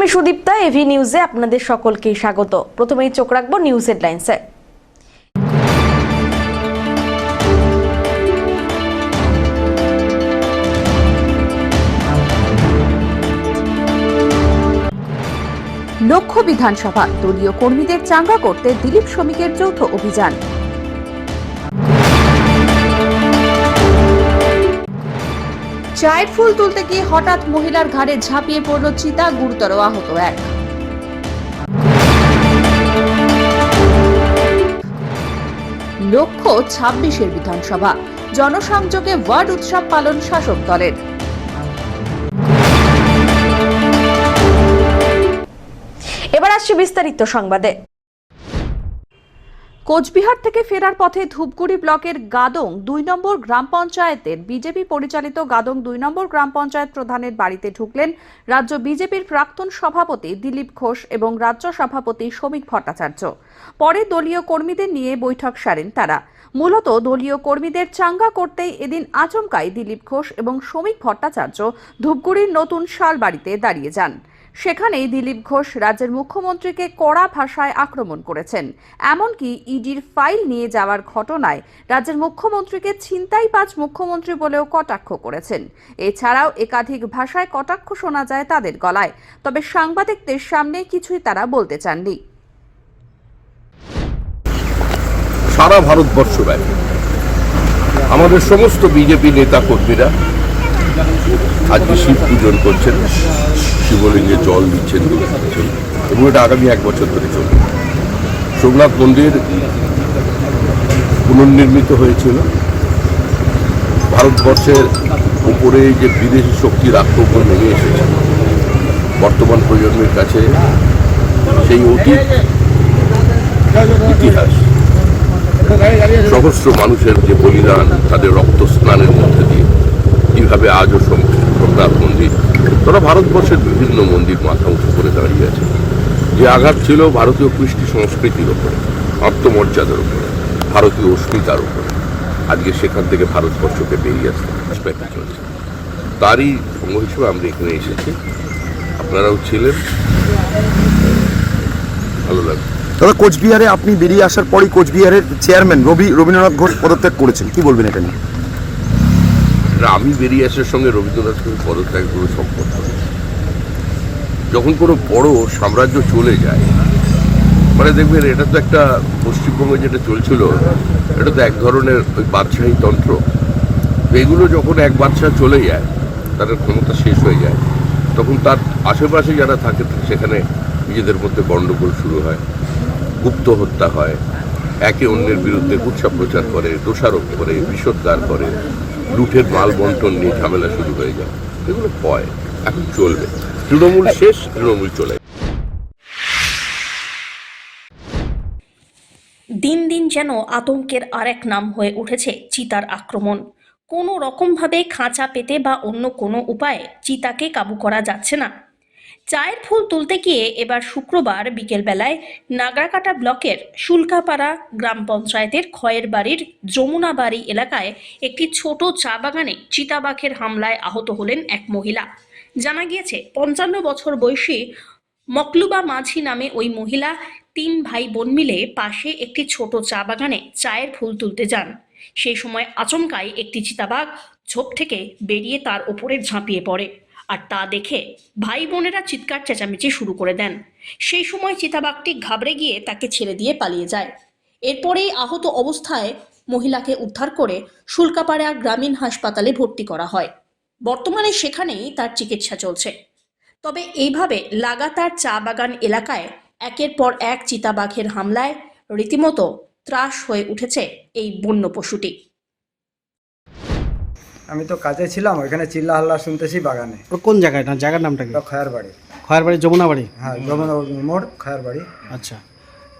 আমি সুদীপ্তা, এভি নিউজে আপনাদের সকলকে স্বাগত। প্রথমেই চোখ রাখবো নিউজ হেডলাইন্সে। লক্ষ্য বিধানসভা, দলীয় কর্মীদের চাঙ্গা করতে দিলীপ শ্রমিকের যৌথ অভিযান। চায়ের ফুল তুলতে গিয়ে হঠাৎ মহিলার ঘাড়ে ঝাঁপিয়ে পড়ল চিতা, গুরুতর আহত এক। লক্ষ্য 26-এর বিধানসভা, জনসংযোগে ওয়ার্ড উৎসব পালন শাসক দলের। এবার আসছে বিস্তারিত সংবাদে। কোচবিহার থেকে ফেরার পথে ধূপগুড়ি ব্লকের গাদং 2 নম্বর গ্রাম পঞ্চায়েতের বিজেপি পরিচালিত গাদং 2 নম্বর গ্রাম পঞ্চায়েত প্রধানের বাড়িতে ঢুকলেন রাজ্য বিজেপির প্রাক্তন সভাপতি দিলীপ ঘোষ এবং রাজ্য সভাপতি শ্রমিক ভট্টাচার্য। পরে দলীয় কর্মীদের নিয়ে বৈঠক সারেন তারা। মূলত দলীয় কর্মীদের চাঙ্গা করতেই এদিন আচমকাই দিলীপ ঘোষ এবং শ্রমিক ভট্টাচার্য ধূপগুড়ির নতুন শালবাড়িতে দাঁড়িয়ে যান। সেখানেই দিলীপ ঘোষ রাজ্যের মুখ্যমন্ত্রীকে কড়া ভাষায় আক্রমণ করেছেন। এমনকি ইডির ফাইল নিয়ে যাওয়ার ঘটনায় রাজ্যের মুখ্যমন্ত্রীকে ছিনতাইবাজ মুখ্যমন্ত্রী বলেও কটাক্ষ করেছেন। এছাড়াও একাধিক ভাষায় কটাক্ষ শোনা যায় তাদের গলায়, তবে সাংবাদিকদের সামনে কিছুই তারা বলতে চাননি। সারা ভারতবর্ষব্যাপী আমাদের সমস্ত বিজেপি নেতা কর্মীরা আজকে শিব পূজন করছেন, শিবলিঙ্গে জল দিচ্ছেন এবং এটা আগামী 1 বছর ধরে চলবে। সোমনাথ মন্দির পুনর্নির্মিত হয়েছিল। ভারতবর্ষের উপরে যে বিদেশি শক্তির আক্রমণ নেমে এসেছে, বর্তমান প্রজন্মের কাছে সেই অতীত ইতিহাস, সহস্র মানুষের যে বলিদান, তাদের রক্ত স্নানের মধ্যে দিয়ে কিভাবে আজও সোমনাথ মন্দির, তারা ভারতবর্ষের বিভিন্ন মন্দির মাথা উঁচু করে দাঁড়িয়ে আছে। যে আঘাত ছিল ভারতীয় কৃষ্টি সংস্কৃতির ওপরে, আত্মমর্যাদার উপরে, ভারতীয় অস্মিতার উপরে, আজকে সেখান থেকে ভারতবর্ষকে বেরিয়ে আসতে চলছে। তারই অঙ্গ হিসেবে আমরা এখানে এসেছি, আপনারাও ছিলেন, ভালো লাগবে। দাদা, কোচবিহারে আপনি বেরিয়ে আসার পরই কোচবিহারের চেয়ারম্যান রবীন্দ্রনাথ ঘোষ পদত্যাগ করেছেন, কি বলবেন এটা নিয়ে? আমি বেরিয়ে আসার সঙ্গে রবীন্দ্রনাথ ঘোষের পদত্যাগ কোনো সম্পর্ক নেই। যখন কোনো বড় সাম্রাজ্য চলে যায়, মানে দেখবেন এটা তো একটা পশ্চিমবঙ্গে যেটা চলছিল, এটা তো এক ধরনের ওই বাদশাহী তন্ত্র। এগুলো যখন এক বাদশাহ চলে যায়, তাদের ক্ষমতা শেষ হয়ে যায়, তখন তার আশেপাশে যারা থাকে সেখানে নিজেদের মধ্যে গণ্ডগোল শুরু হয়, গুপ্ত হত্যা হয়, একে অন্যের বিরুদ্ধে কুৎসা প্রচার করে, দোষারোপ করে, বিষোদ্গার করে, লুঠের মাল বন্টন নিয়ে ঝামেলা শুরু হয়ে যায়। এগুলো হয়, এখন চলবে। তৃণমূল শেষ, তৃণমূল চলে। দিন দিন যেন আতঙ্কের আরেক নাম হয়ে উঠেছে চিতার আক্রমণ। কোনো রকমভাবে খাঁচা পেতে বা অন্য কোনো উপায়ে চিতাকে কাবু করা যাচ্ছে না। চায়ের ফুল তুলতে গিয়ে এবার শুক্রবার বিকেলবেলায় নাগরাকাটা ব্লকের শুল্কাপাড়া গ্রাম পঞ্চায়েতের খয়ের বাড়ির যমুনাবাড়ি এলাকায় একটি ছোট চা বাগানে চিতাবাঘের হামলায় আহত হলেন এক মহিলা। জানা গিয়েছে 55 বছর বয়সী মকলুবা মাঝি নামে ওই মহিলা 3 ভাই বোন মিলে পাশে একটি ছোট চা বাগানে চায়ের ফুল তুলতে যান। সেই সময় আচমকাই একটি চিতাবাঘ ঝোপ থেকে বেরিয়ে তার ওপরে ঝাঁপিয়ে পড়ে, আর তা দেখে ভাই বোনেরা চিৎকার চেঁচামেচি শুরু করে দেন। সেই সময় চিতাবাঘটি ঘাবড়ে গিয়ে তাকে ছেড়ে দিয়ে পালিয়ে যায়। এরপরেই আহত অবস্থায় মহিলাকে উদ্ধার করে শুল্কাপাড়া গ্রামীণ হাসপাতালে ভর্তি করা হয়। বর্তমানে সেখানেই তার চিকিৎসা চলছে। তবে এইভাবে লাগাতার চা বাগান এলাকায় একের পর এক চিতাবাঘের হামলায় রীতিমতো ত্রাস হয়ে উঠেছে এই বন্য পশুটি। আমি তো কাজে ছিলাম, ওইখানে চিল্লা হাল্লা শুনতেছি বাগানে। কোন জায়গায়, না জায়গার নামটা কি? খয়ার বাড়ি। খয়ার বাড়ি, যমুনা বাড়ি? হ্যাঁ, যমুনা মোড়, খয়ার বাড়ি। আচ্ছা,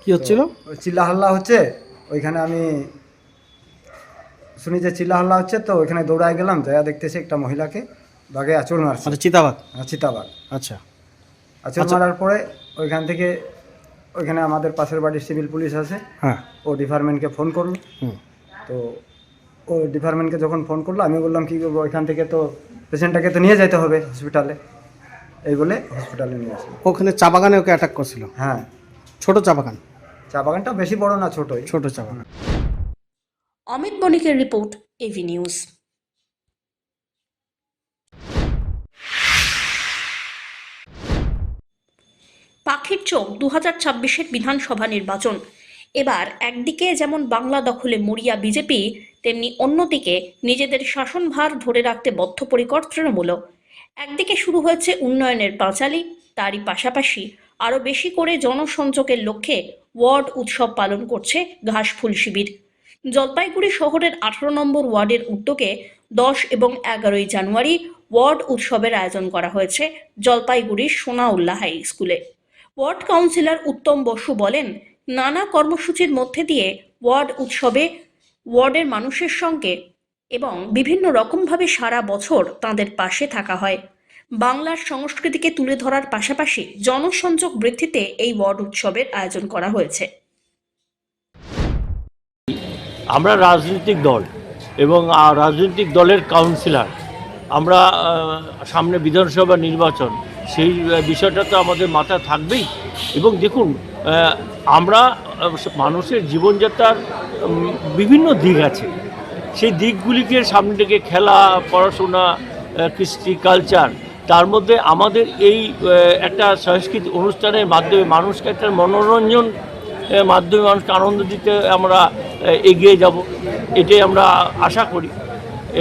কি হচ্ছিল? চিল্লা হাল্লা হচ্ছে, ওইখানে আমি শুনি যে চিল্লা হাল্লা হচ্ছে, তো ওইখানে দৌড়ায় গেলাম, যাইয়া দেখতেছি একটা মহিলাকে বাঘে আঁচড় মারছে। আচ্ছা, চিতাবাঘ? হ্যাঁ, চিতাবাঘ। আচ্ছা, আঁচড় মারার পরে ওইখান থেকে ওইখানে আমাদের পাশের বাড়ির সিভিল পুলিশ আছে, হ্যাঁ, ও ডিপার্টমেন্টকে ফোন করলো। তো ও ডিপার্টমেন্টকে যখন ফোন করলো, আমি বললাম কী করবো, ওইখান থেকে তো পেশেন্টটাকে তো নিয়ে যেতে হবে হসপিটালে। এই বলে হসপিটালে নিয়ে আসি। ওখানে চা বাগানে ওকে অ্যাটাক করছিল? হ্যাঁ, ছোট চা বাগান? চা বাগানটা বেশি বড় না, ছোটই। ছোট চা বাগান। অমিত বণিকের রিপোর্ট, এভি নিউজ। পাখির চোখ 2026-এর বিধানসভা নির্বাচন। এবার একদিকে যেমন বাংলা দখলে মরিয়া বিজেপি, তেমনি অন্যদিকে নিজেদের শাসনভার ধরে রাখতে বদ্ধপরিকর তৃণমূলও। একদিকে শুরু হয়েছে উন্নয়নের পাঁচালী, তারই পাশাপাশি আরও বেশি করে জনসংযোগের লক্ষ্যে ওয়ার্ড উৎসব পালন করছে ঘাসফুল শিবির। জলপাইগুড়ি শহরের 18 নম্বর ওয়ার্ডের উদ্যোগে 10 এবং 11ই জানুয়ারি ওয়ার্ড উৎসবের আয়োজন করা হয়েছে জলপাইগুড়ির সোনাউল্লাহ হাই স্কুলে। ওয়ার্ড কাউন্সিলর উত্তম বসু বলেন, নানা কর্মসূচির মধ্যে দিয়ে ওয়ার্ড উৎসবে ওয়ার্ডের মানুষের সঙ্গে এবং বিভিন্ন রকমভাবে সারা বছর তাদের পাশে থাকা হয়। বাংলার সংস্কৃতিকে তুলে ধরার পাশাপাশি জনসংযোগ বৃদ্ধিতে এই ওয়ার্ড উৎসবের আয়োজন করা হয়েছে। আমরা রাজনৈতিক দল এবং রাজনৈতিক দলের কাউন্সিলর, আমরা সামনে বিধানসভা নির্বাচন, সেই বিষয়টা তো আমাদের মাথায় থাকবেই। এবং দেখুন, আমরা মানুষের জীবনযাত্রার বিভিন্ন দিক আছে, সেই দিকগুলিকে সামনে থেকে খেলা, পড়াশোনা, কৃষ্টি, কালচার, তার মধ্যে আমাদের এই একটা সাংস্কৃতিক অনুষ্ঠানের মাধ্যমে মানুষকে একটা মনোরঞ্জন মাধ্যমে মানুষকে আনন্দ দিতে আমরা এগিয়ে যাব, এটাই আমরা আশা করি।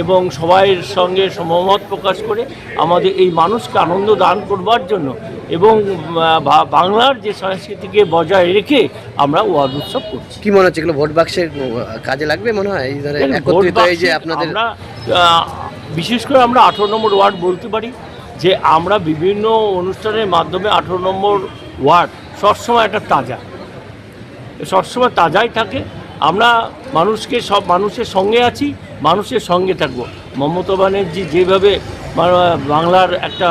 এবং সবাইয়ের সঙ্গে সমমত প্রকাশ করে আমাদের এই মানুষকে আনন্দ দান করবার জন্য এবং বাংলার যে সংস্কৃতিকে বজায় রেখে আমরা ওয়ার্ড উৎসব করছি। কি মনে হচ্ছে এগুলো ভোট বাক্সের কাজে লাগবে মনে হয়? এই ধরনের একত্রিত এই যে আপনাদের, আমরা বিশেষ করে আমরা 18 নম্বর ওয়ার্ড বলতে পারি যে আমরা বিভিন্ন অনুষ্ঠানের মাধ্যমে 18 নম্বর ওয়ার্ড সবসময় একটা তাজা, সবসময় তাজাই থাকে। আমরা মানুষকে, সব মানুষের সঙ্গে আছি, মানুষের সঙ্গে থাকবো। মমতা ব্যানার্জি যেভাবে বাংলার একটা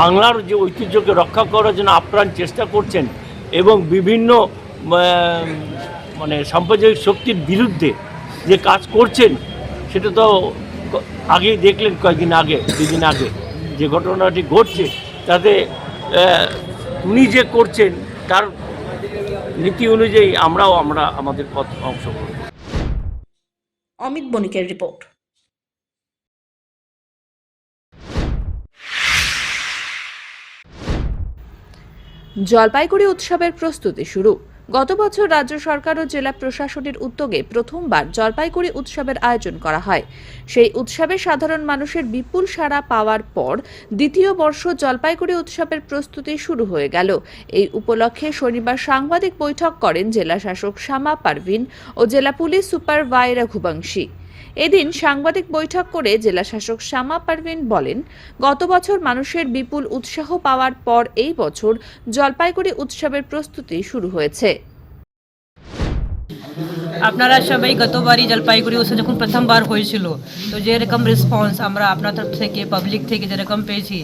বাংলার যে ঐতিহ্যকে রক্ষা করার জন্য আপ্রাণ চেষ্টা করছেন এবং বিভিন্ন মানে সাম্প্রদায়িক শক্তির বিরুদ্ধে যে কাজ করছেন, সেটা তো আগেই দেখলেন, কয়েকদিন আগে, 2 দিন আগে যে ঘটনাটি ঘটছে, তাতে উনি যে করছেন তার নীতি অনুযায়ী আমরা আমাদের পথ অংশ করব। অমিত বণিকের রিপোর্ট। জলপাইগুড়ি উৎসবের প্রস্তুতি শুরু। গত বছর রাজ্য সরকার ও জেলা প্রশাসনের উদ্যোগে প্রথমবার জলপাইগুড়ি উৎসবের আয়োজন করা হয়। সেই উৎসবে সাধারণ মানুষের বিপুল সাড়া পাওয়ার পর দ্বিতীয় বর্ষ জলপাইগুড়ি উৎসবের প্রস্তুতি শুরু হয়ে গেল। এই উপলক্ষে শনিবার সাংবাদিক বৈঠক করেন জেলা শাসক শ্যামা পারভিন ও জেলা পুলিশ সুপার ওয়াই রঘুবংশী। এদিন সাংবাদিক বৈঠক করে জেলা শাসক শ্যামা পারভিন বলেন, গত বছর মানুষের বিপুল উৎসাহ পাওয়ার পর এই বছর জলপাইগুড়ি উৎসবের প্রস্তুতি শুরু হয়েছে। আপনারা সবাই গতবারই জলপাইগুড়ি উৎসব যখন প্রথমবার হয়েছিল, তো যেরকম রেসপন্স আমরা আপনার তরফ থেকে, পাবলিক থেকে যেরকম পেয়েছি,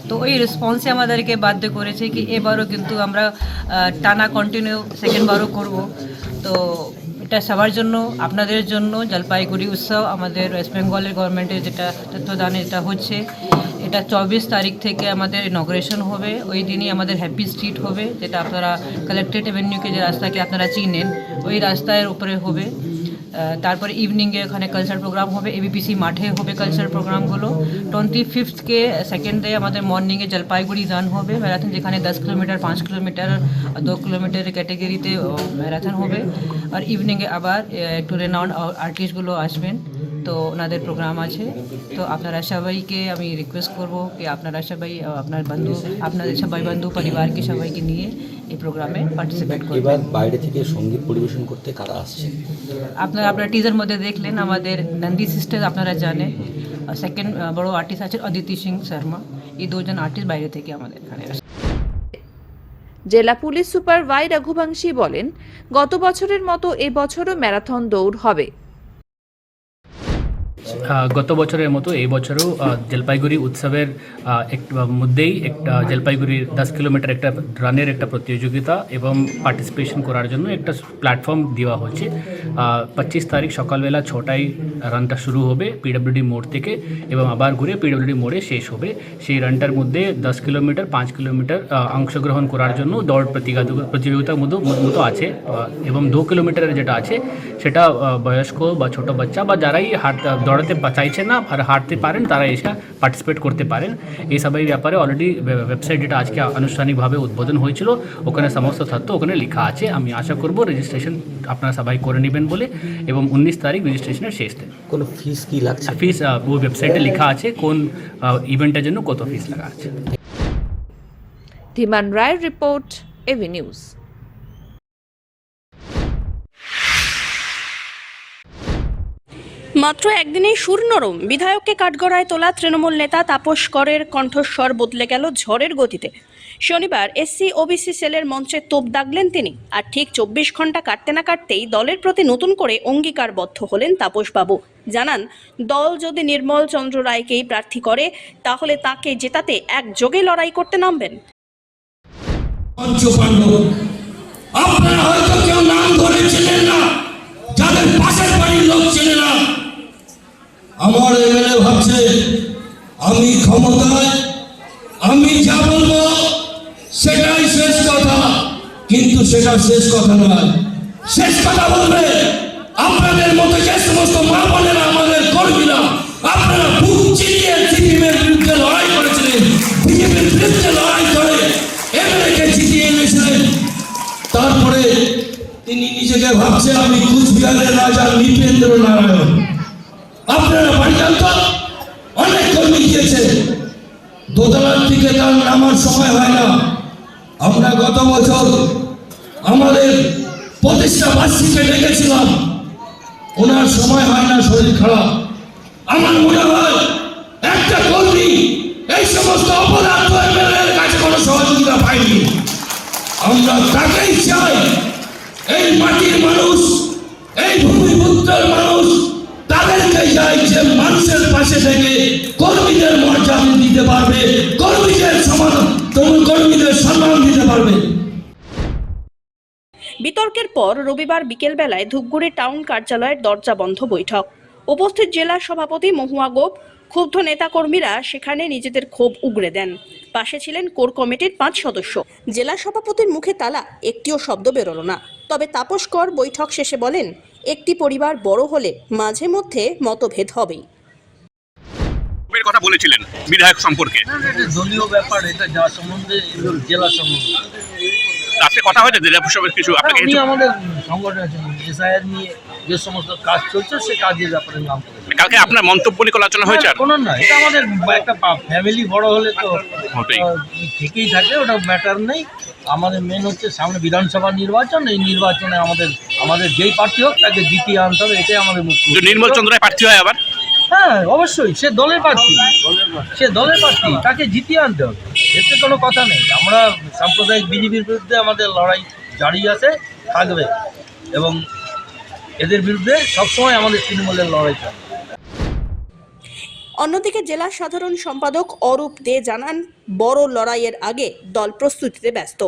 তো ওই রেসপন্সে আমাদেরকে বাধ্য করেছে কি এবারও কিন্তু আমরা টানা কন্টিনিউ সেকেন্ডবারও করব। তো এটা সবার জন্য, আপনাদের জন্য জলপাইগুড়ি উৎসব আমাদের ওয়েস্ট বেঙ্গলের গভর্নমেন্টের যেটা তত্ত্বাবধানে এটা হচ্ছে, এটা 24 তারিখ থেকে আমাদের ইনগ্রেশন হবে। ওই দিনই আমাদের হ্যাপি স্ট্রিট হবে, যেটা আপনারা কালেক্টরেট এভিনিউকে যে রাস্তাকে আপনারা চিনেন, ওই রাস্তার উপরে হবে। তারপরে ইভিনিংয়ে ওখানে কালচার প্রোগ্রাম হবে, এবিপিসি মাঠে হবে কালচার প্রোগ্রামগুলো। 25কে সেকেন্ড ডে আমাদের মর্নিংয়ে জলপাইগুড়ি রান হবে ম্যারাথন, যেখানে 10 কিলোমিটার, 5 কিলোমিটার, 2 কিলোমিটারের ক্যাটেগরিতে ম্যারাথন হবে। আর ইভিনিংয়ে আবার একটু রেনাউন্ড আর্টিস্টগুলো আসবেন, তো ওনাদের প্রোগ্রাম আছে। তো আপনারা সবাইকে আমি রিকোয়েস্ট করব কি আপনারা সবাই আপনাদের সবাই বন্ধু পরিবারকে সবাইকে নিয়ে এই প্রোগ্রামে পার্টিসিপেট করবেন। এবার বাইরে থেকে সঙ্গীত পরিবেশন করতে কারা আসছে? আপনারা টিজার মধ্যে দেখলেন, আমাদের নন্দী সিস্টার আপনারা জানেন, সেকেন্ড বড় আর্টিস্ট আছে অদিতি সিং শর্মা, এই 2 জন আর্টিস্ট বাইরে থেকে আমাদের এখানে আসছে। জেলা পুলিশ সুপার ওয়াই রঘুবংশী বলেন, গত বছরের মতো এবছরও ম্যারাথন দৌড় হবে। গত বছরের মতো এই বছরও জলপাইগুড়ি উৎসবের মধ্যেই একটা জলপাইগুড়ির 10 কিলোমিটার একটা রানের একটা প্রতিযোগিতা এবং পার্টিসিপেশন করার জন্য একটা প্ল্যাটফর্ম দেওয়া হচ্ছে। 25 তারিখ সকালবেলা 6টায় রানটা শুরু হবে পিডব্লিউডি মোড় থেকে এবং আবার ঘুরে পিডব্লিউডি মোড়ে শেষ হবে। সেই রানটার মধ্যে 10 কিলোমিটার 5 কিলোমিটার অংশগ্রহণ করার জন্য দৌড় প্রতিযোগিতার মতো আছে এবং 2 কিলোমিটারের যেটা আছে সেটা বয়স্ক বা ছোট বাচ্চা বা যারাই দৌড়াতে চাইছে না আর হাঁটতে পারেন তারা এসে পার্টিসিপেট করতে পারেন। এই সবাই ব্যাপারে অলরেডি ওয়েবসাইট যেটা আজকে আনুষ্ঠানিকভাবে উদ্বোধন হয়েছিল ওখানে সমস্ত তথ্য ওখানে লেখা আছে। আমি আশা করব রেজিস্ট্রেশন আপনারা সবাই করে নেবেন বলে এবং 19 তারিখ রেজিস্ট্রেশনের শেষ দিন। কোনো ফিস কি লাগছে? ফিস ওই ওয়েবসাইটে লেখা আছে কোন ইভেন্টের জন্য কত ফিস লাগা আছে। ধীমান রায়ের রিপোর্ট, এভি নিউজ। মাত্র একদিনেই সুর নরম, বিধায়ককে কাঠগড়ায় তোলা তৃণমূল নেতা তাপস করের কণ্ঠস্বর বদলে গেল ঝড়ের গতিতে। শনিবার এসসি ওবিসি সেলের মঞ্চে তোপ দাগলেন তিনি, আর ঠিক 24 ঘন্টা কাটতে না কাটতেই দলের প্রতি নতুন করে অঙ্গীকারবদ্ধ হলেন তাপসবাবু। জানান, দল যদি নির্মল চন্দ্র রায়কেই প্রার্থী করে তাহলে তাকে জেতাতে একযোগে লড়াই করতে নামবেন। আপনারা হয়তো কেউ নাম ধরে চেনেন না, যাদের পাশের বাড়ির লোক চেনে না। আমার এমএলএ ভাবছে আমি ক্ষমতায়, আমি যা বলবো সেটাই শেষ কথা, কিন্তু সেটা শেষ কথা নয়। শেষ কথা বলবে আপনাদের মতো যে সমস্ত মা বোনেরা, আমাদের কর্মীরা, আপনারা বুক চিনিয়ে সিপিএমের বিরুদ্ধে লড়াই করেছিলেন, বিজেপির বিরুদ্ধে লড়াই করে এমএলএকে জিতিয়ে এনেছিলেন। তারপরে তিনি নিজেকে ভাবছে আমি কুচবিহারের রাজা নৃপেন্দ্র নারায়ণ। আপনারা বাড়ি যান তো, অনেক কর্মী গিয়েছে, দোতলার দিকে তার নামার সময় হয় না। আমরা গত বছর আমাদের প্রতিষ্ঠা বার্ষিকে ডেকেছিলাম, ওনার সময় হয় না, শরীর খারাপ। আমার মনে হয় একটা কর্মী এই সমস্ত অপরাধ এমএলএর কাছে কোনো সহযোগিতা পায়নি। আমরা তাকেই চাই, এই মাটির মানুষ, এই ভূমিপুত্রের মানুষ, তাদেরকে চাই যে মানুষের পাশে থেকে কর্মীদের মর্যাদা দিতে পারবে, কর্মীদের সম্মান দিতে পারবে। বিতর্কের পর রবিবার বিকেলবেলায় ধূপগুড়ি টাউন কার্যালয়ের দরজা বন্ধ বৈঠক। উপস্থিত জেলা সভাপতি মহুয়া গোপ, ক্ষুব্ধ নেতাকর্মীরা সেখানে নিজেদের ক্ষোভ উগরে দেন। পাশে ছিলেন কোর কমিটির 5 সদস্য। জেলা সভাপতির মুখে তালা, একটিও শব্দ বেরোলো না। তবে তাপস কর বৈঠক শেষে বলেন, একটি পরিবার বড় হলে মাঝে মধ্যে মতভেদ হবেই। কথা বলেছিলেন বিধায়ক সম্পর্কে, দলীয় ব্যাপার, এটা যা সম্বন্ধে জেলা সম্বন্ধে রাতে কথা হয়েছে জেলা প্রশাসনের কিছু আপনাকে উনি আমাদের সংগঠন এসআইআর নিয়ে যে সমস্ত কাজ চলছে সে কাজের ব্যাপারে নাম করে। কালকে আপনার মন্তব্য নিয়ে কোনো আলোচনা হয়েছে? আর কোনো না, এটা আমাদের একটা ফ্যামিলি বড় হলে তো থেকেই থাকে, ওটা ম্যাটার নেই। আমাদের মেন হচ্ছে সামনে বিধানসভা নির্বাচন, এই নির্বাচনে আমাদের যেই প্রার্থী হোক তাকে জিতিয়ে আনতে হবে, এটাই আমাদের মুখ্য। নির্মল চন্দ্র রায় প্রার্থী হয় আবার? হ্যাঁ, অবশ্যই, সে দলের প্রার্থী, তাকে জিতিয়ে আনতে হবে, এতে কোনো কথা নেই। আমরা সাম্প্রদায়িক বিজেপির বিরুদ্ধে আমাদের লড়াই জারি আছে, থাকবে, এবং এদের বিরুদ্ধে সবসময় আমাদের তৃণমূলের লড়াই চলবে। অন্যদিকে জেলা সাধারণ সম্পাদক অরূপ দে জানান, বড় লড়াইয়ের আগে দল প্রস্তুতিতে ব্যস্ত।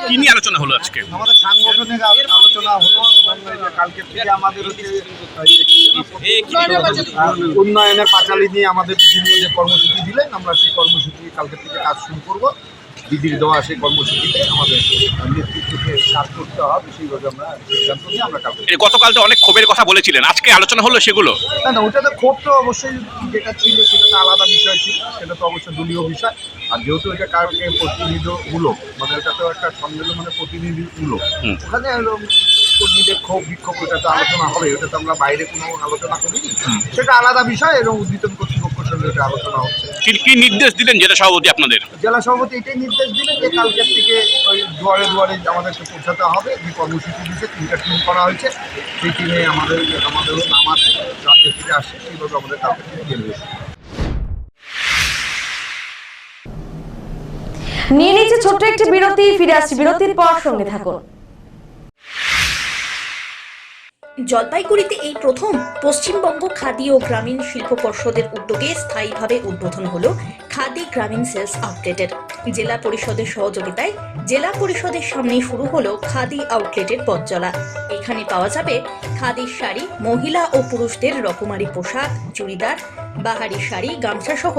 কি নিয়ে আলোচনা হলো আজকে? আমাদের সাংগঠনিক আলোচনা হলো এবং কালকে থেকে আমাদের উন্নয়নের পাঁচালী নিয়ে আমাদের বিভিন্ন যে কর্মসূচি দিলেন, আমরা সেই কর্মসূচি কালকে থেকে কাজ শুরু করব। দিদির দেওয়া সেই কর্মসূচিতে আমাদের নেতৃত্বকে কাজ করতে হবে, সেইভাবে আমরা সিদ্ধান্ত নিয়ে আমরা কাজ করি। গতকাল তো অনেক ক্ষোভের কথা বলেছিলেন, আজকে আলোচনা হলো সেগুলো? না, ওটাতে ক্ষোভ তো অবশ্যই যেটা ছিল সেটা তো আলাদা বিষয় ছিল, সেটা তো অবশ্যই দলীয় বিষয়। আর যেহেতু এটা কারণে প্রতিনিধিমূলক, মানে এটা তো একটা সম্মেলন, মানে প্রতিনিধিমূলক, ওখানে কর্মীদের ক্ষোভ বিক্ষোভ এটা তো আলোচনা হবে, ওটা তো আমরা বাইরে কোনো আলোচনা করিনি, সেটা আলাদা বিষয় এবং উদ্বোধন কর্তৃপক্ষের সঙ্গে এটা আলোচনা হচ্ছে। কি নির্দেশ দিলেন জেলা সভাপতি আপনাদের? জেলা সভাপতি এটাই নির্দেশ দিলেন যে কালকের থেকে ওই দুয়ারে দুয়ারে আমাদেরকে পৌঁছাতে হবে। যে কর্মসূচি দিচ্ছে 3টা টিম করা হয়েছে, সেই টিমে আমাদেরও নাম আছে, রাজ্য থেকে আসছে, সেইভাবে আমাদের কালকে থেকে গেলে। নিয়ে নিচ্ছে ছোট্ট একটি বিরতি, ফিরে আসছি বিরতির পর, সঙ্গে থাকুন। জলপাইগুড়িতে এই প্রথম পশ্চিমবঙ্গ খাদি ও গ্রামীণ শিল্প পর্ষদের উদ্যোগে স্থায়ীভাবে উদ্বোধন হলো খাদি গ্রামীণ সেলস আউটলেটের। জেলা পরিষদের সহযোগিতায় জেলা পরিষদের সামনে শুরু হলো খাদি আউটলেটের পথ চলা। এখানে পাওয়া যাবে খাদির শাড়ি, মহিলা ও পুরুষদের রকমারি পোশাক, চুড়িদার, বাহারি শাড়ি, গামছা সহ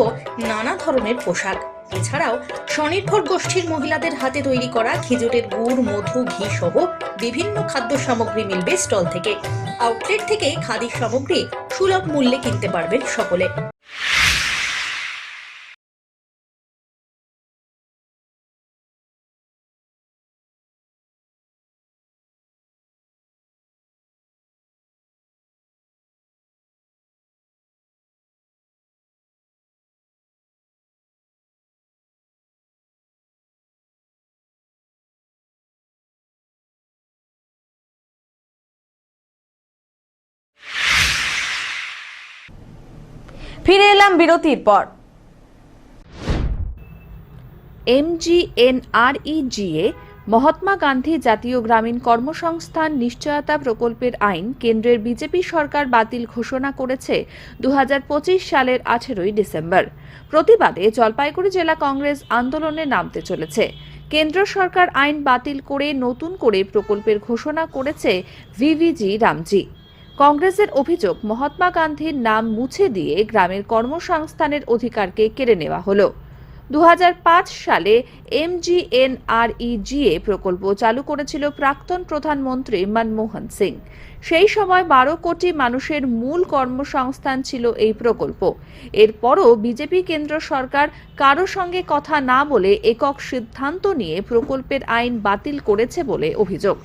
নানা ধরনের পোশাক। এছাড়াও স্বনির্ভর গোষ্ঠীর মহিলাদের হাতে তৈরি করা খেজুরের গুড়, মধু, ঘি সহ বিভিন্ন খাদ্য সামগ্রী মিলবে স্টল থেকে। আউটলেট থেকে খাদির সামগ্রী সুলভ মূল্যে কিনতে পারবেন সকলে। ফিরে এলাম বিরতির পর। MGNREGA মহাত্মা গান্ধী জাতীয় গ্রামীণ কর্মসংস্থান নিশ্চয়তা প্রকল্পের আইন কেন্দ্রের বিজেপি সরকার বাতিল ঘোষণা করেছে 2025 সালের 18 ডিসেম্বর। প্রতিবাদে জলপাইগুড়ি জেলা কংগ্রেস আন্দোলনে নামতে চলেছে। কেন্দ্র সরকার আইন বাতিল করে নতুন করে প্রকল্পের ঘোষণা করেছে VVG রামজি। কংগ্রেসের অভিযোগ, মহাত্মা গান্ধীর নাম মুছে দিয়ে গ্রামের কর্মসংস্থানের অধিকারকে কেড়ে নেওয়া হলো। 2005 সালে MGNREGA প্রকল্প চালু করেছিল প্রাক্তন প্রধানমন্ত্রী মনমোহন সিং। সেই সময় 12 কোটি মানুষের মূল কর্মসংস্থান ছিল এই প্রকল্প। এরপরও বিজেপি কেন্দ্র সরকার কারো সঙ্গে কথা না বলে একক সিদ্ধান্ত নিয়ে প্রকল্পের আইন বাতিল করেছে বলে অভিযোগ।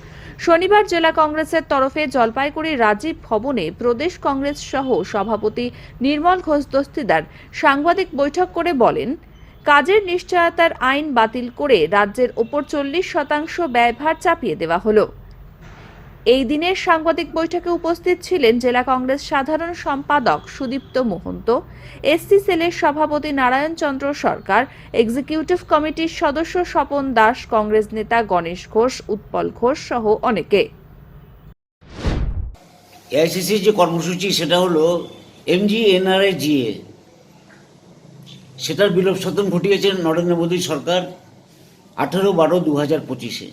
শনিবার জেলা কংগ্রেসের তরফে জলপাইগুড়ি রাজীব ভবনে প্রদেশ কংগ্রেস সহ সভাপতি নির্মল ঘোষ দস্তিদার সাংবাদিক বৈঠক করে বলেন, কাজের নিশ্চয়তার আইন বাতিল করে রাজ্যের ওপর 40% ব্যয়ভার চাপিয়ে দেওয়া হলো। এই দিনের সাংবাদিক বৈঠকে উপস্থিত ছিলেন জেলা কংগ্রেস সাধারণ সম্পাদক সুদীপ্ত মোহন্ত, এসসি সেলের সভাপতি নারায়ণ চন্দ্র সরকার, এক্সিকিউটিভ কমিটির সদস্য স্বপন দাস, কংগ্রেস নেতা গণেশ ঘোষ, উৎপল ঘোষ সহ অনেকে। এআইসিসির যে কর্মসূচি সেটা হলো MGNREGA, সেটার বিলোপ সাধন ঘটিয়েছেন নরেন্দ্র মোদী সরকার 18/12/2025-এ।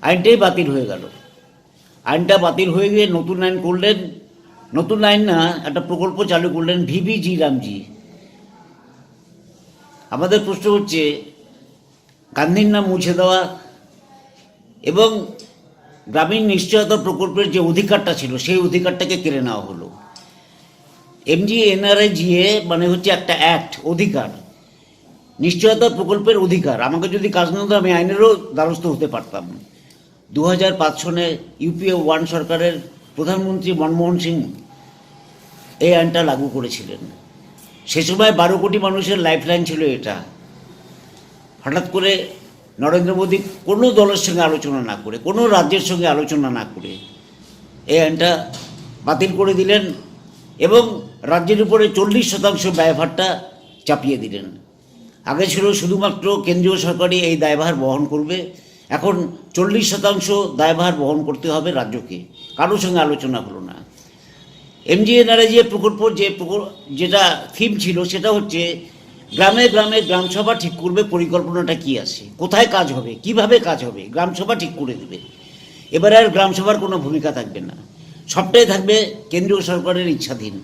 আইনটাই বাতিল হয়ে গেল। আইনটা বাতিল হয়ে গিয়ে নতুন আইন করলেন, নতুন আইন না, একটা প্রকল্প চালু করলেন VVG রামজি। আমাদের প্রশ্ন হচ্ছে, গান্ধীর নাম মুছে দেওয়া এবং গ্রামীণ নিশ্চয়তা প্রকল্পের যে অধিকারটা ছিল সেই অধিকারটাকে কেড়ে নেওয়া হলো। MGNREGA মানে হচ্ছে একটা অ্যাক্ট, অধিকার, নিশ্চয়তা প্রকল্পের অধিকার। আমাকে যদি কাজ না হতো আমি আইনেরও দ্বারস্থ হতে পারতাম। 2005 সনে UPA 1 সরকারের প্রধানমন্ত্রী মনমোহন সিং এই আইনটা লাগু করেছিলেন। সে সময় 12 কোটি মানুষের লাইফলাইন ছিল এটা। হঠাৎ করে নরেন্দ্র মোদী কোনো দলের সঙ্গে আলোচনা না করে, কোনো রাজ্যের সঙ্গে আলোচনা না করে এই আইনটা বাতিল করে দিলেন এবং রাজ্যের উপরে 40% ব্যয়ভারটা চাপিয়ে দিলেন। আগে ছিল শুধুমাত্র কেন্দ্রীয় সরকারই এই দায়ভার বহন করবে, এখন 40% দায়ভার বহন করতে হবে রাজ্যকে। কারোর সঙ্গে আলোচনা হলো না। MGNREGA প্রকল্প যেটা থিম ছিল সেটা হচ্ছে গ্রামে গ্রামে গ্রামসভা ঠিক করবে পরিকল্পনাটা কি আছে, কোথায় কাজ হবে, কিভাবে কাজ হবে, গ্রামসভা ঠিক করে দেবে। এবারে আর গ্রামসভার কোনো ভূমিকা থাকবে না, সবটাই থাকবে কেন্দ্রীয় সরকারের ইচ্ছাধীন।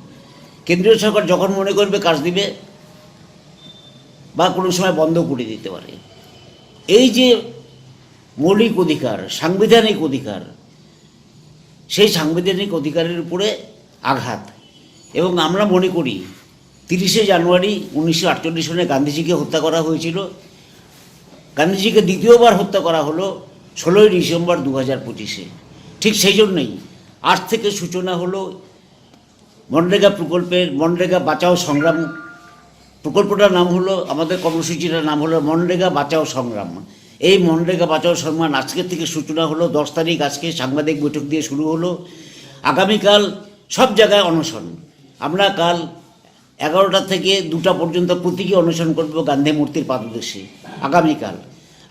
কেন্দ্রীয় সরকার যখন মনে করবে কাজ দিবে বা কোনো সময় বন্ধ করে দিতে পারে। এই যে মৌলিক অধিকার, সাংবিধানিক অধিকার, সেই সাংবিধানিক অধিকারের উপরে আঘাত। এবং আমরা মনে করি 30শে জানুয়ারি 1948 সনে গান্ধীজিকে হত্যা করা হয়েছিল। গান্ধীজিকে দ্বিতীয়বার হত্যা করা হলো 16ই ডিসেম্বর 2025-এ। ঠিক সেই জন্যই আজ থেকে সূচনা হলো মনরেগা প্রকল্পের, মনরেগা বাঁচাও সংগ্রাম। প্রকল্পটার নাম হলো, আমাদের কর্মসূচিটার নাম হলো মনরেগা বাঁচাও সংগ্রাম। এই মনরেগা বাঁচাও সংগ্রাম আজকের থেকে সূচনা হলো। 10 তারিখ আজকে সাংবাদিক বৈঠক দিয়ে শুরু হলো। আগামীকাল সব জায়গায় অনশন। আমরা কাল 11টা থেকে 2টা পর্যন্ত প্রতীকী অনশন করব গান্ধী মূর্তির পাদদেশে।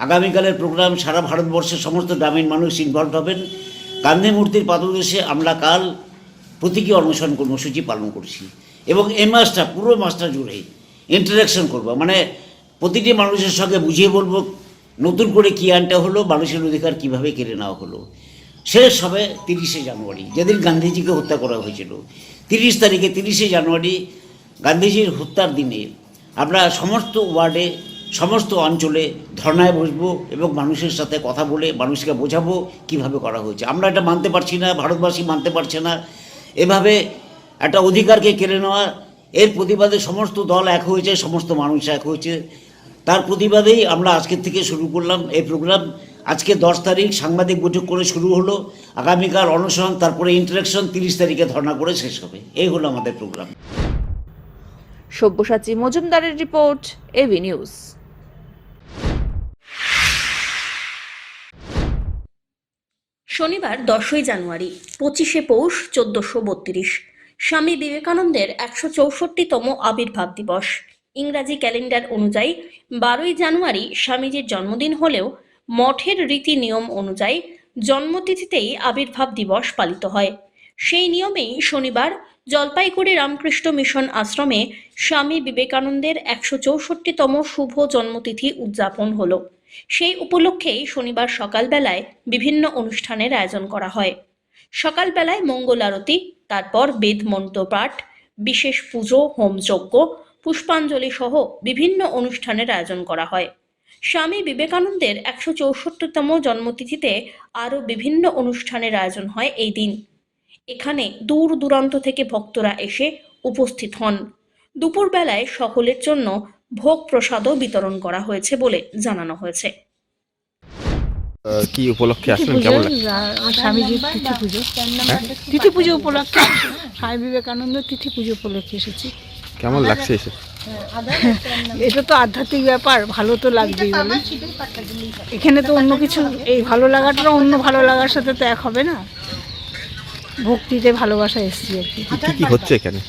আগামীকালের প্রোগ্রাম সারা ভারতবর্ষের সমস্ত গ্রামীণ মানুষ ইনভলভ হবেন। গান্ধী মূর্তির পাদদেশে আমরা কাল প্রতীকী অনশন কর্মসূচি পালন করছি এবং এই মাসটা পুরো মাসটা জুড়ে ইন্টারাকশন করবো, মানে প্রতিটি মানুষের সঙ্গে বুঝিয়ে বলবো নতুন করে কী আইনটা হলো, মানুষের অধিকার কীভাবে কেড়ে নেওয়া হলো। শেষ হবে 30শে জানুয়ারি, যেদিন গান্ধীজিকে হত্যা করা হয়েছিল। 30 তারিখে 30শে জানুয়ারি গান্ধীজির হত্যার দিনে আমরা সমস্ত ওয়ার্ডে সমস্ত অঞ্চলে ধর্নায় বসবো এবং মানুষের সাথে কথা বলে মানুষকে বোঝাবো কিভাবে করা হয়েছে। আমরা এটা মানতে পারছি না, ভারতবাসী মানতে পারছে না, এভাবে একটা অধিকারকে কেড়ে নেওয়া। এর প্রতিবাদে সমস্ত দল এক হয়েছে, সমস্ত মানুষ এক হয়েছে। তার প্রতিবাদেই আমরা আজকের থেকে শুরু করলাম এই প্রোগ্রাম। আজকে 10 তারিখ সাংবাদিক বৈঠক করে শুরু হলো, আগামীকাল অনশন, তারপরে ইন্টারাকশন, 30 তারিখে ধর্না করে শেষ হবে। এই হলো আমাদের প্রোগ্রাম। সব্যসাচী মজুমদারের রিপোর্ট, এবি নিউজ। শনিবার 10ই জানুয়ারি 25শে পৌষ 1432 স্বামী বিবেকানন্দের 164তম আবির্ভাব দিবস। ইংরাজি ক্যালেন্ডার অনুযায়ী 12ই জানুয়ারি স্বামীজির জন্মদিন হলেও মঠের রীতি নিয়ম অনুযায়ী জন্মতিথিতেই আবির্ভাব দিবস পালিত হয়। সেই নিয়মেই শনিবার জলপাইগুড়ি রামকৃষ্ণ মিশন আশ্রমে স্বামী বিবেকানন্দের 164তম শুভ জন্মতিথি উদযাপন হলো। সেই উপলক্ষেই শনিবার সকালবেলায় বিভিন্ন অনুষ্ঠানের আয়োজন করা হয়। সকালবেলায় মঙ্গল আরতি, তারপর বেদ মন্ত্র পাঠ, বিশেষ পুজো, হোমযজ্ঞ, পুষ্পাঞ্জলি সহ বিভিন্ন অনুষ্ঠানের আয়োজন করা হয়। স্বামী বিবেকানন্দের 164তম জন্মতিথিতে আরও বিভিন্ন অনুষ্ঠানের আয়োজন হয় এই দিন। এখানে দূর দূরান্ত থেকে ভক্তরা এসে উপস্থিত হন। দুপুরবেলায় সকলের জন্য ভোগ প্রসাদও বিতরণ করা হয়েছে বলে জানানো হয়েছে। কি উপলক্ষে আসলেন, কেমন লাগছে? স্বামীজির তিথি পুজো, তিথি পুজো উপলক্ষে, স্বামী বিবেকানন্দ তিথি পুজো উপলক্ষে এসেছি। কেমন লাগছে এসে? এটা তো আধ্যাত্মিক ব্যাপার, ভালো তো লাগবেই বলে। এখানে তো অন্য কিছু, এই ভালো লাগাটা অন্য ভালো লাগার সাথে তো এক হবে না। ভক্তিতে ভালোবাসা এসেছি আর কি। কি হচ্ছে এখানে?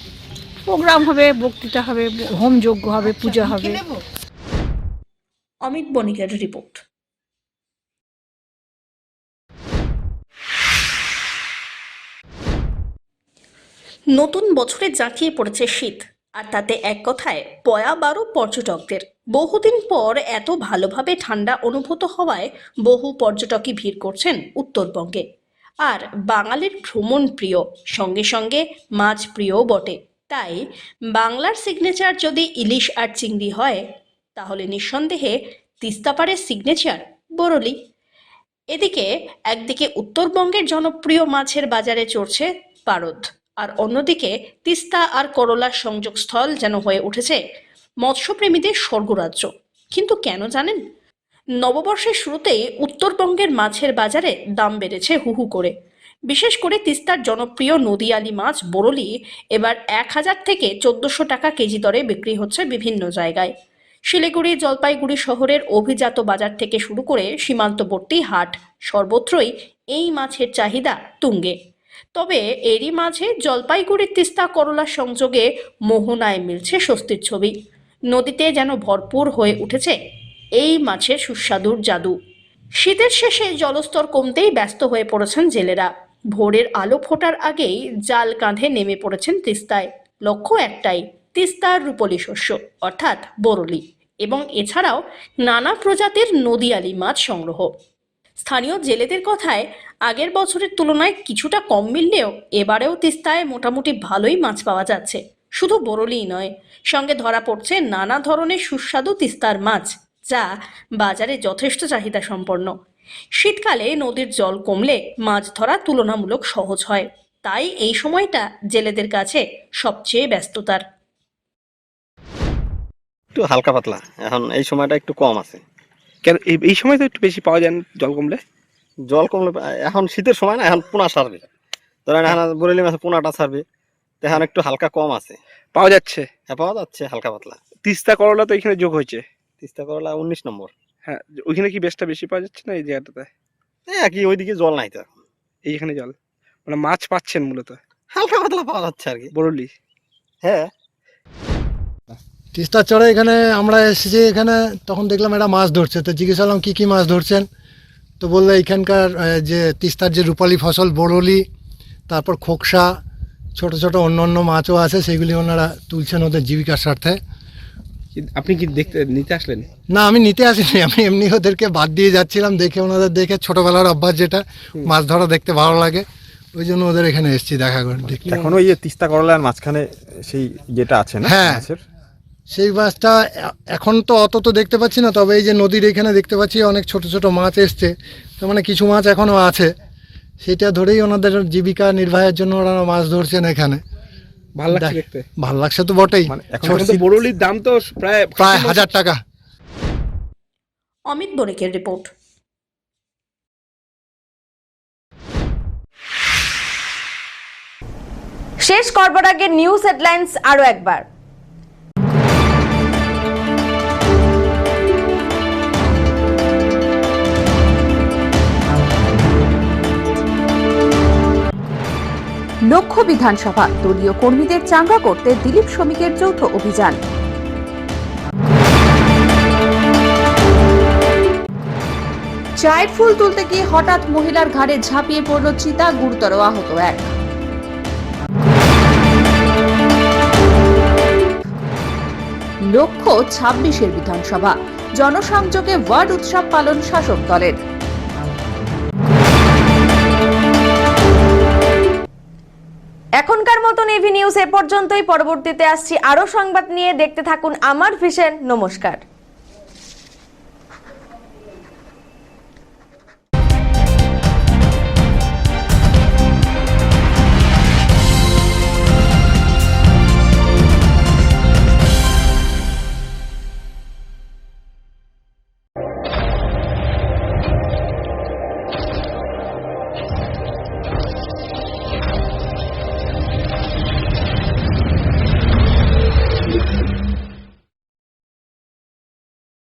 প্রোগ্রাম হবে, বক্তৃতা হবে, হোম যজ্ঞ হবে, পূজা হবে। অমিত বণিকের রিপোর্ট। নতুন বছরে জাঁকিয়ে পড়েছে শীত, আর তাতে এক কথায় পয়াবারো পর্যটকদের। বহুদিন পর এত ভালোভাবে ঠান্ডা অনুভূত হওয়ায় বহু পর্যটকই ভিড় করছেন উত্তরবঙ্গে। আর বাঙালির ভ্রমণ প্রিয়, সঙ্গে সঙ্গে মাছ প্রিয়ও বটে। তাই বাংলার সিগনেচার যদি ইলিশ আর চিংড়ি হয়, তাহলে নিঃসন্দেহে তিস্তাপাড়ের সিগনেচার বরলি। এদিকে একদিকে উত্তরবঙ্গের জনপ্রিয় মাছের বাজারে চড়ছে পারদ, আর অন্যদিকে তিস্তা আর করলার সংযোগস্থল যেন হয়ে উঠেছে মৎস্যপ্রেমীদের স্বর্গরাজ্য। কিন্তু কেন জানেন? নববর্ষের শুরুতেই উত্তরবঙ্গের মাছের বাজারে দাম বেড়েছে হুহু করে। বিশেষ করে তিস্তার জনপ্রিয় নদীয়ালি মাছ বরলি এবার 1000 থেকে 1400 টাকা কেজি দরে বিক্রি হচ্ছে বিভিন্ন জায়গায়। শিলিগুড়ি, জলপাইগুড়ি শহরের অভিজাত বাজার থেকে শুরু করে সীমান্তবর্তী হাট, সর্বত্রই এই মাছের চাহিদা তুঙ্গে। তবে এরই মাঝে জলপাইগুড়ির তিস্তা করলার সংযোগে মোহনায় মিলছে স্বস্তির ছবি। নদীতে যেন ভরপুর হয়ে উঠেছে এই মাছের সুস্বাদুর জাদু। শীতের শেষে জলস্তর কমতেই ব্যস্ত হয়ে পড়েছেন জেলেরা। ভোরের আলো ফোটার আগেই জাল কাঁধে নেমে পড়েছেন তিস্তায়। লক্ষ্য একটাই, তিস্তার রূপলি শস্য অর্থাৎ বরলি, এবং এছাড়াও নানা প্রজাতির নদীয়ালি মাছ সংগ্রহ। স্থানীয় জেলেদের কথায় আগের বছরের তুলনায় কিছুটা কম মিললেও এবারেও তিস্তায় মোটামুটি ভালোই মাছ পাওয়া যাচ্ছে। শুধু বরলিই নয়, সঙ্গে ধরা পড়ছে নানা ধরনের সুস্বাদু তিস্তার মাছ, যা বাজারে যথেষ্ট চাহিদা সম্পন্ন। শীতকালে নদীর জল কমলে মাছ ধরা তুলনামূলক সহজ হয়, তাই এই সময়টা জেলেদের কাছে সবচেয়ে ব্যস্ততার। একটু হালকা পাতলা, এখন এই সময়টা একটু কম আছে। কেন এই সময় তো একটু বেশি পাওয়া যায়? জল কমলে এখন শীতের সময় না, এখন পোনা ছাড়বে, ধরেন এখন বরেলি মাছে পোনাটা ছাড়বে, তো এখন একটু হালকা কম আছে, পাওয়া যাচ্ছে। হ্যাঁ, পাওয়া যাচ্ছে হালকা পাতলা। তিস্তা করলা তো এখানে যোগ হয়েছে, তিস্তা করলা 19 নম্বর। হ্যাঁ, ওইখানে কি বেশটা বেশি পাওয়া যাচ্ছে না এই জায়গাটাতে? হ্যাঁ, কি ওইদিকে জল নাই তো, এইখানে জল, মানে মাছ পাচ্ছেন মূলত হালকা পাতলা পাওয়া যাচ্ছে আর কি, বরলি। হ্যাঁ, তিস্তা চড়ে এখানে আমরা এসেছি, এখানে তখন দেখলাম এটা মাছ ধরছে, তো জিজ্ঞেস করলাম কী কী মাছ ধরছেন, তো বললো এইখানকার যে তিস্তার যে রূপালী ফসল বরলি, তারপর খোকসা, ছোট ছোট অন্য অন্য মাছও আছে, সেগুলি ওনারা তুলছেন ওদের জীবিকার স্বার্থে। আপনি কি দেখতে নিতে আসলেন? না, আমি নিতে আসিনি, আমি এমনি ওদেরকে বাদ দিয়ে যাচ্ছিলাম, দেখে ওনাদের দেখে ছোটোবেলার অভ্যাস যেটা মাছ ধরা দেখতে ভালো লাগে, ওই জন্য ওদের এখানে এসেছি দেখা করে দেখতে। এখনো এই যে তিস্তা করলার মাঝখানে সেই যেটা আছে না, হ্যাঁ, মাছের সেই মাছটা এখন তো অত তো দেখতে পাচ্ছি না, তবে এই যে নদীর এখানে দেখতে পাচ্ছি অনেক ছোট ছোট মাছ এসছে, তার মানে কিছু মাছ এখনও আছে, সেটা ধরেই ওনাদের জীবিকা নির্বাহের জন্য ওরা মাছ ধরছেন এখানে। ভালো লাগছে দেখতে? ভালো লাগছে তো বটেই। এখন তো বরলির দাম তো প্রায় 1000 টাকা। অমিত বণিকের রিপোর্ট। শেষ করবার আগে নিউজ হেডলাইন্স আরো একবার। লক্ষ্য বিধানসভা, দলীয় কর্মীদের চাঙ্গা করতে দিলীপ শ্রমিকের যৌথ অভিযান। চায়ের ফুল তুলতে গিয়ে হঠাৎ মহিলার ঘাড়ে ঝাঁপিয়ে পড়ল চিতা, গুরুতর আহত এক। লক্ষ্য 26-এর বিধানসভা, জনসংযোগে ওয়ার্ড উৎসব পালন শাসক দলের। এখনকার মতন এভি নিউজ এ পর্যন্তই। পরবর্তীতে আসছি আরো সংবাদ নিয়ে, দেখতে থাকুন আমার ভিশন। নমস্কার।